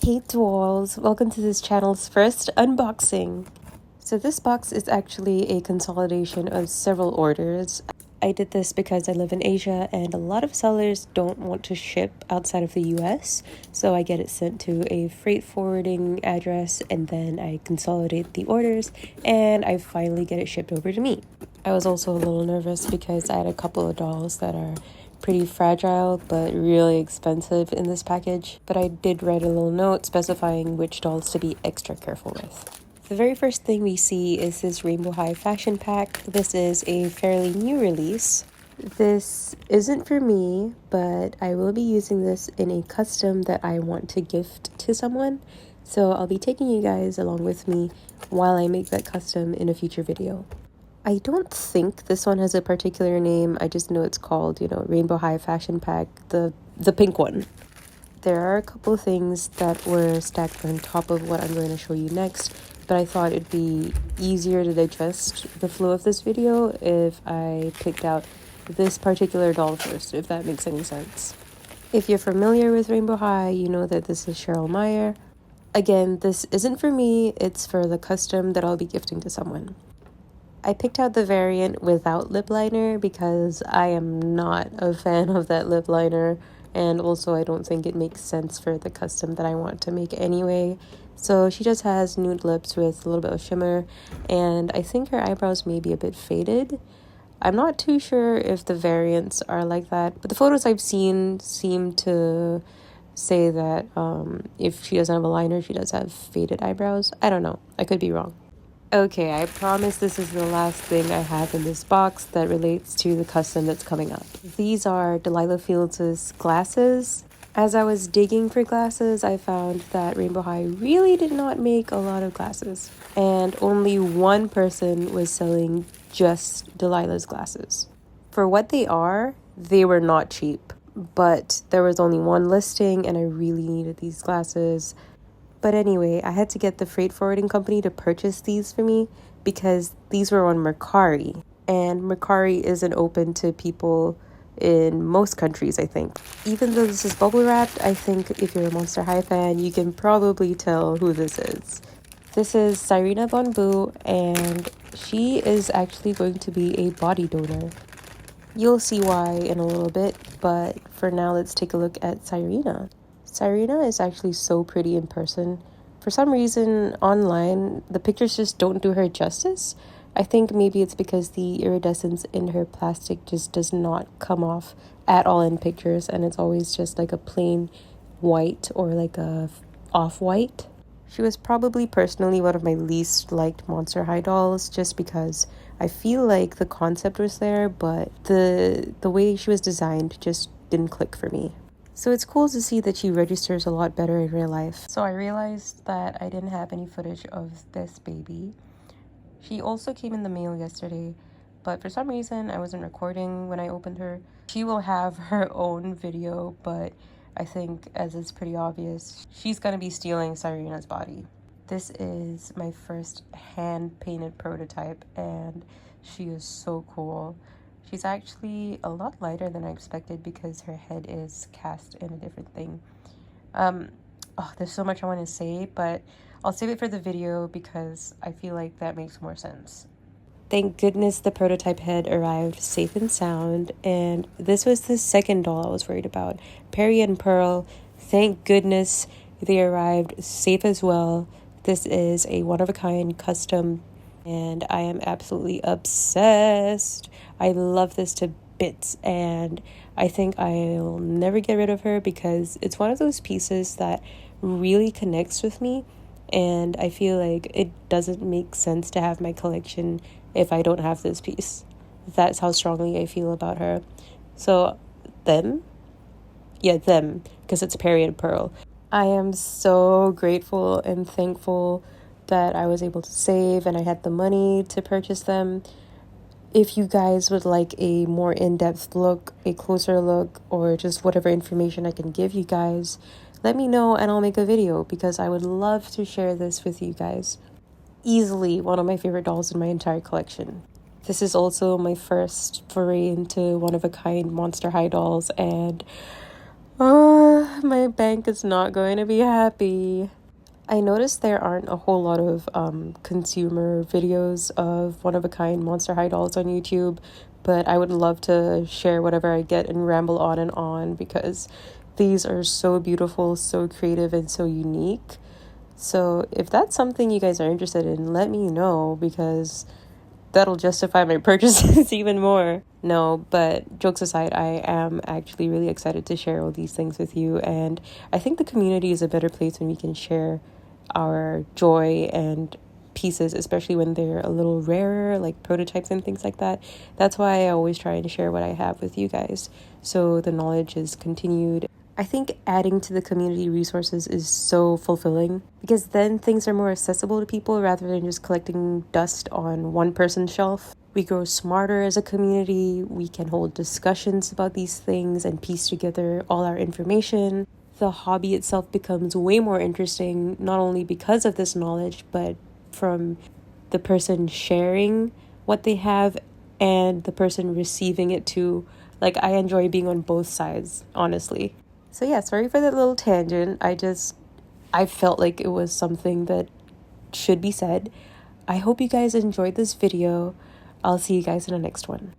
Hey Dwalls, welcome to this channel's first unboxing. So this box is actually a consolidation of several orders. I did this because I live in Asia and a lot of sellers don't want to ship outside of the US, so I get it sent to a freight forwarding address and then I consolidate the orders and I finally get it shipped over to me. I was also a little nervous because I had a couple of dolls that are pretty fragile but really expensive in this package, but I did write a little note specifying which dolls to be extra careful with. The very first thing we see is this Rainbow High fashion pack. This is a fairly new release. This isn't for me, but I will be using this in a custom that I want to gift to someone, so I'll be taking you guys along with me while I make that custom in a future video. I don't think this one has a particular name. I just know it's called, Rainbow High Fashion Pack, the pink one. There are a couple of things that were stacked on top of what I'm going to show you next, but I thought it'd be easier to digest the flow of this video if I picked out this particular doll first, if that makes any sense. If you're familiar with Rainbow High, you know that this is Cheryl Meyer. Again, this isn't for me, it's for the custom that I'll be gifting to someone. I picked out the variant without lip liner because I am not a fan of that lip liner, and also I don't think it makes sense for the custom that I want to make anyway. So she just has nude lips with a little bit of shimmer, and I think her eyebrows may be a bit faded. I'm not too sure if the variants are like that, but the photos I've seen seem to say that if she doesn't have a liner, she does have faded eyebrows. I don't know. I could be wrong. Okay, I promise this is the last thing I have in this box that relates to the custom that's coming up. These are Delilah Fields' glasses. As I was digging for glasses, I found that Rainbow High really did not make a lot of glasses, and only one person was selling just Delilah's glasses. For what they are, they were not cheap, but there was only one listing and I really needed these glasses. But anyway, I had to get the freight forwarding company to purchase these for me because these were on Mercari. And Mercari isn't open to people in most countries, I think. Even though this is bubble wrapped, I think if you're a Monster High fan, you can probably tell who this is. This is Cyrena Bonboo, and she is actually going to be a body donor. You'll see why in a little bit, but for now, let's take a look at Cyrena. Cyrena is actually so pretty in person. For some reason, online, the pictures just don't do her justice. I think maybe it's because the iridescence in her plastic just does not come off at all in pictures, and it's always just like a plain white or like a off-white. She was probably personally one of my least liked Monster High dolls just because I feel like the concept was there, but the way she was designed just didn't click for me. So it's cool to see that she registers a lot better in real life. So I realized that I didn't have any footage of this baby. She also came in the mail yesterday, but for some reason I wasn't recording when I opened her. She will have her own video, but I think, as it's pretty obvious, she's gonna be stealing Cyrena's body. This is my first hand-painted prototype, and she is so cool. She's actually a lot lighter than I expected because her head is cast in a different thing. There's so much I want to say, but I'll save it for the video because I feel like that makes more sense. Thank goodness the prototype head arrived safe and sound, and this was the second doll I was worried about. Perry and Pearl, thank goodness they arrived safe as well. This is a one-of-a-kind custom, and I am absolutely obsessed. I love this to bits, and I think I'll never get rid of her because it's one of those pieces that really connects with me, and I feel like it doesn't make sense to have my collection if I don't have this piece. That's how strongly I feel about her. So them, because it's Perry and Pearl. I am so grateful and thankful that I was able to save and I had the money to purchase them. If you guys would like a more in-depth look, a closer look, or just whatever information I can give you guys, let me know and I'll make a video because I would love to share this with you guys. Easily one of my favorite dolls in my entire collection. This is also my first foray into one-of-a-kind Monster High dolls, and Oh, my bank is not going to be happy. I noticed there aren't a whole lot of consumer videos of one-of-a-kind Monster High dolls on YouTube, but I would love to share whatever I get and ramble on and on because these are so beautiful, so creative, and so unique. So if that's something you guys are interested in, let me know because that'll justify my purchases even more. No, but jokes aside, I am actually really excited to share all these things with you, and I think the community is a better place when we can share our joy and pieces, especially when they're a little rarer, like prototypes and things like that. That's why I always try and share what I have with you guys, so the knowledge is continued. I think adding to the community resources is so fulfilling because then things are more accessible to people rather than just collecting dust on one person's shelf. We grow smarter as a community, we can hold discussions about these things and piece together all our information. The hobby itself becomes way more interesting, not only because of this knowledge, but from the person sharing what they have and the person receiving it too. Like, I enjoy being on both sides, honestly. So yeah, sorry for that little tangent. I felt like it was something that should be said. I hope you guys enjoyed this video. I'll see you guys in the next one.